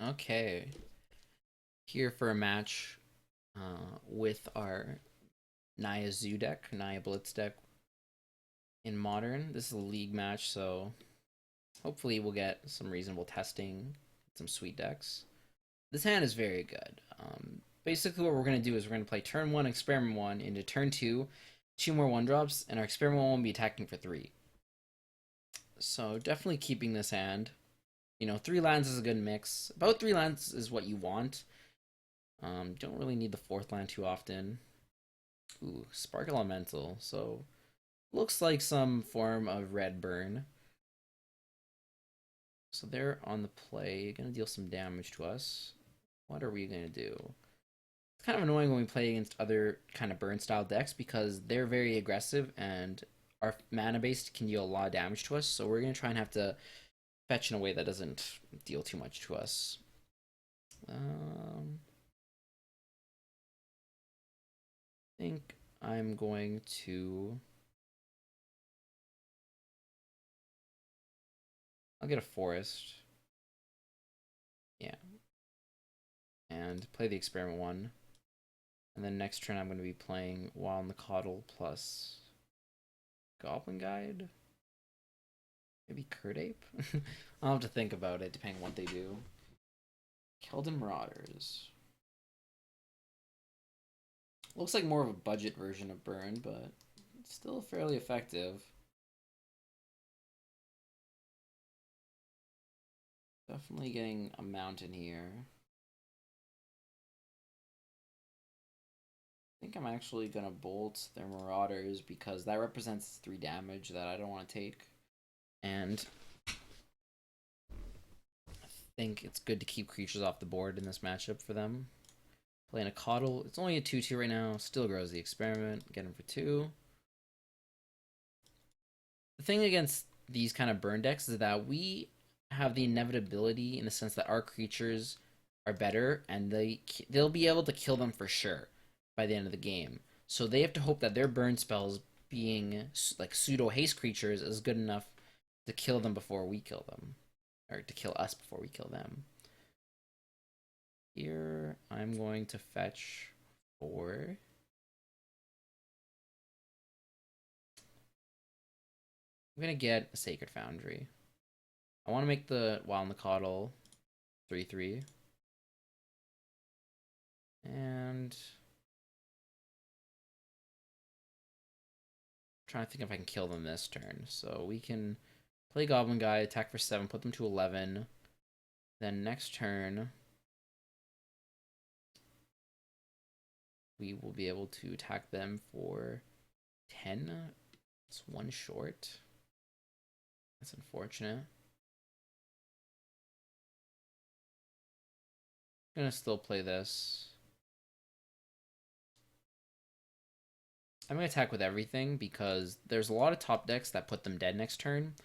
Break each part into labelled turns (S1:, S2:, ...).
S1: Okay, here for a match with our Naya Zoo deck, Naya Blitz deck in Modern. This is a league match, so hopefully we'll get some reasonable testing, some sweet decks. This hand is very good. Basically, what we're going to do is we're going to play turn 1, experiment 1, into turn 2, 2 more 1-drops, and our experiment 1 will be attacking for 3. So definitely keeping this hand. You know, 3 lands is a good mix. About 3 lands is what you want. Don't really need the 4th land too often. Ooh, Spark Elemental. So, looks like some form of red burn. So they're on the play, gonna deal some damage to us. What are we gonna do? It's kind of annoying when we play against other kind of burn style decks because they're very aggressive and our mana base can deal a lot of damage to us. So we're gonna try and have to fetch in a way that doesn't deal too much to us. I think I'm going to. I'll get a forest. Yeah. And play the experiment 1. And then next turn I'm going to be playing Wild the Coddle plus Goblin Guide. Maybe Curd Ape? I'll have to think about it depending on what they do. Keldon Marauders. Looks like more of a budget version of Burn, but it's still fairly effective. Definitely getting a mountain here. I think I'm actually going to bolt their Marauders because that represents 3 damage that I don't want to take. And I think it's good to keep creatures off the board in this matchup for them. Playing a Coddle. It's only a 2-2 right now. Still grows the experiment. Get him for 2. The thing against these kind of burn decks is that we have the inevitability in the sense that our creatures are better and they'll be able to kill them for sure by the end of the game. So they have to hope that their burn spells, being like pseudo haste creatures, is good enough to kill them before we kill them, or to kill us before we kill them. Here I'm going to fetch 4. I'm gonna get a Sacred Foundry. I want to make the Wild and the Coddle 3/3. And trying to think if I can kill them this turn. So we can play Goblin Guy, attack for 7, put them to 11. Then next turn, we will be able to attack them for 10. It's 1 short. That's unfortunate. I'm gonna still play this. I'm gonna attack with everything because there's a lot of top decks that put them dead next turn,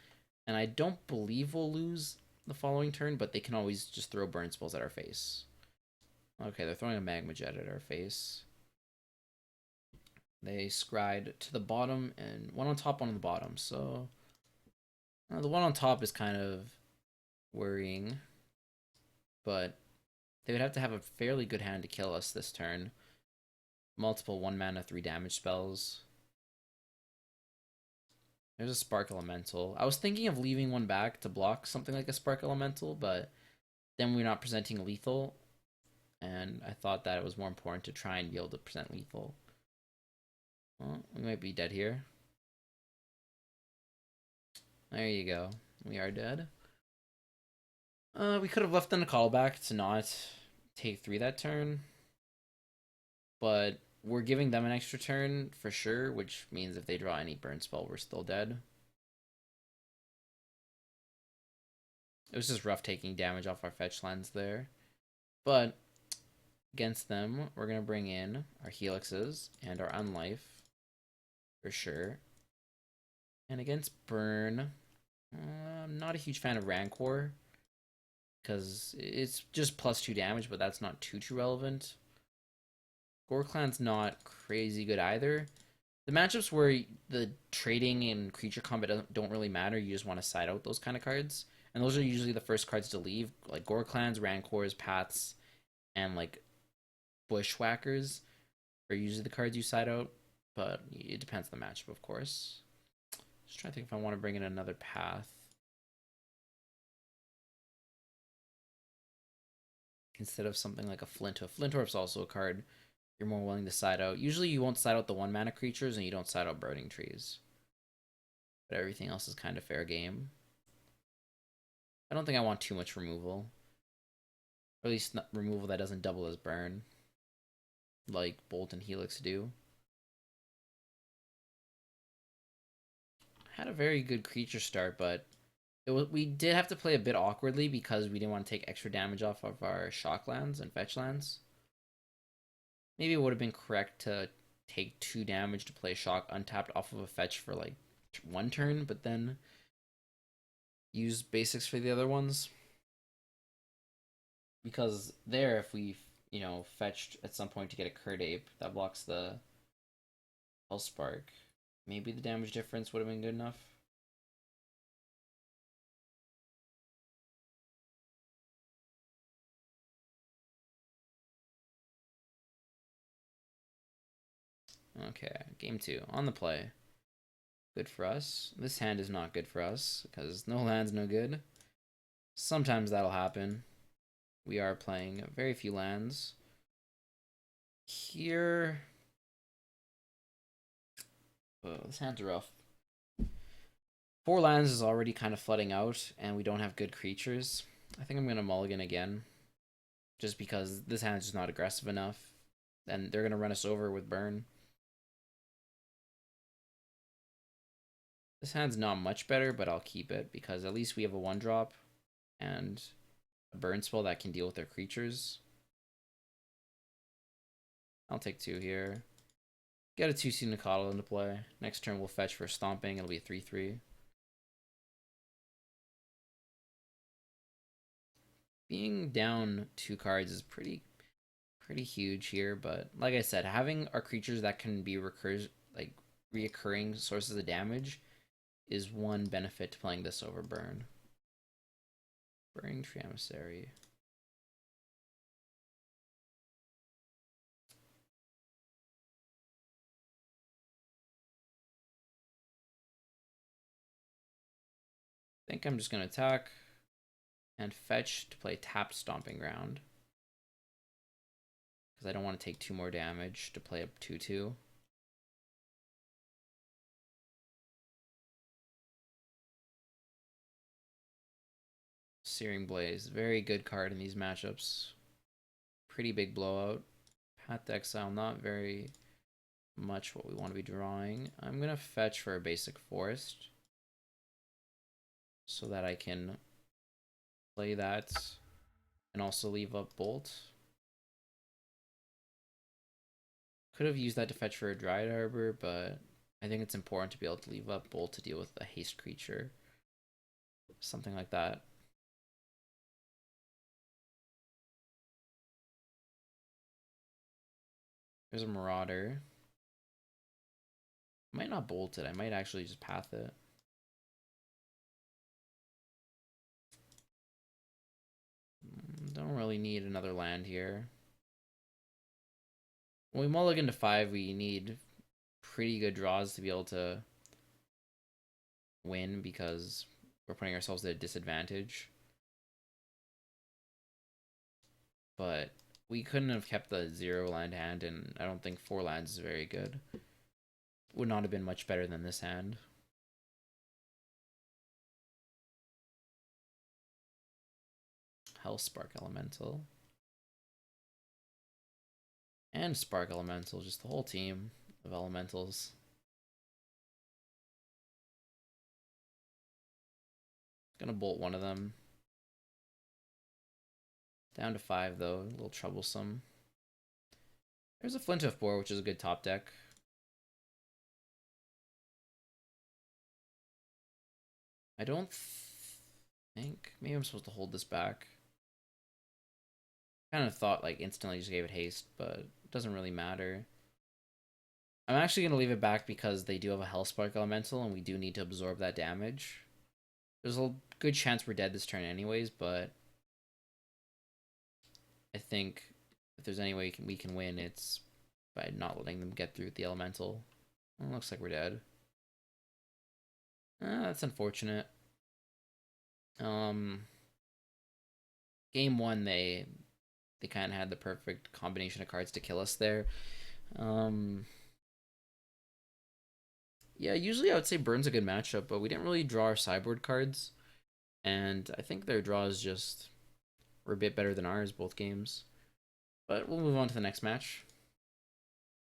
S1: and I don't believe we'll lose the following turn, but they can always just throw burn spells at our face. Okay, they're throwing a Magma Jet at our face. They scried to the bottom and one on top, one on the bottom. So the one on top is kind of worrying, but they would have to have a fairly good hand to kill us this turn. Multiple 1 mana 3 damage spells. There's a Spark Elemental. I was thinking of leaving one back to block something like a Spark Elemental, but then we're not presenting lethal, and I thought that it was more important to try and be able to present lethal. Well, we might be dead here. There you go. We are dead. We could have left in a callback to not take 3 that turn, but we're giving them an extra turn for sure, which means if they draw any burn spell, we're still dead. It was just rough taking damage off our fetch lands there. But against them, we're going to bring in our Helixes and our Unlife for sure. And against Burn, I'm not a huge fan of Rancor because it's just +2 damage, but that's not too relevant. Gore-Clan's not crazy good either. The matchups where the trading and creature combat don't really matter, you just want to side out those kind of cards. And those are usually the first cards to leave. Like Gorklans, Rancors, Paths, and like Bushwhackers are usually the cards you side out. But it depends on the matchup, of course. Just trying to think if I want to bring in another Path. Instead of something like a Flinthoof. Flinthoof's also a card you're more willing to side out. Usually you won't side out the 1-mana creatures and you don't side out Burning Trees. But everything else is kind of fair game. I don't think I want too much removal. Or at least not removal that doesn't double as burn. Like Bolt and Helix do. Had a very good creature start, but we did have to play a bit awkwardly because we didn't want to take extra damage off of our shock lands and fetch lands. Maybe it would have been correct to take 2 damage to play shock untapped off of a fetch for like 1 turn, but then use basics for the other ones. Because there, if we, fetched at some point to get a Curd Ape, that blocks the Hellspark. Maybe the damage difference would have been good enough. Okay, game 2. On the play. Good for us. This hand is not good for us, because no land's no good. Sometimes that'll happen. We are playing very few lands. Here... Oh, this hand's rough. 4 lands is already kind of flooding out, and we don't have good creatures. I think I'm going to mulligan again. Just because this hand's just not aggressive enough. And they're going to run us over with burn. This hand's not much better, but I'll keep it because at least we have a 1-drop and a burn spell that can deal with their creatures. I'll take 2 here. Get a 2C Nikado into play. Next turn we'll fetch for stomping. It'll be a 3/3. Being down 2 cards is pretty huge here, but like I said, having our creatures that can be reoccurring sources of damage is one benefit to playing this over burn. Burning Tree Emissary. I think I'm just going to attack and fetch to play tapped Stomping Ground. Because I don't want to take 2 more damage to play up 2/2. Searing Blaze. Very good card in these matchups. Pretty big blowout. Path to Exile, not very much what we want to be drawing. I'm going to fetch for a basic Forest. So that I can play that and also leave up Bolt. Could have used that to fetch for a Dryad Harbor, but I think it's important to be able to leave up Bolt to deal with a haste creature. Something like that. There's a Marauder. I might not Bolt it. I might actually just Path it. Don't really need another land here. When we mulligan to 5, we need pretty good draws to be able to win because we're putting ourselves at a disadvantage. But we couldn't have kept the 0 land hand, and I don't think 4 lands is very good. Would not have been much better than this hand. Hellspark Elemental. And Spark Elemental, just the whole team of elementals. Gonna bolt one of them. Down to 5 though, a little troublesome. There's a Flinthoof board, which is a good top deck. I don't think... Maybe I'm supposed to hold this back. Kind of thought like instantly just gave it haste, but it doesn't really matter. I'm actually going to leave it back because they do have a Hellspark Elemental and we do need to absorb that damage. There's a good chance we're dead this turn anyways, but I think if there's any way we can win, it's by not letting them get through the elemental. Well, looks like we're dead. That's unfortunate. Um, game one they kind of had the perfect combination of cards to kill us there. Um, yeah, usually I would say Burn's a good matchup, but we didn't really draw our sideboard cards, and I think their draws just were a bit better than ours both games. But we'll move on to the next match.